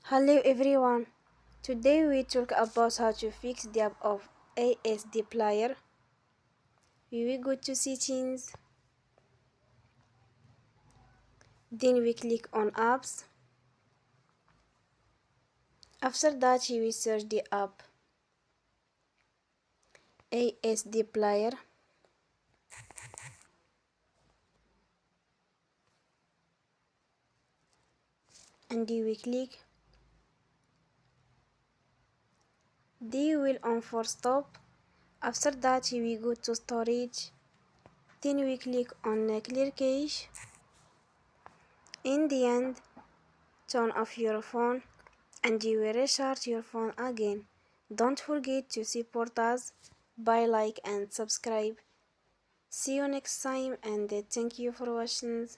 Hello everyone. Today we talk about how to fix the app of ASD player. We will go to settings, then we click on apps. After that we will search the app ASD player and we click. They will on for stop. After that we go to storage, then we click on clear cache. In the end, turn off your phone and you will restart your phone again. Don't forget to support us by like and subscribe. See you next time and thank you for watching.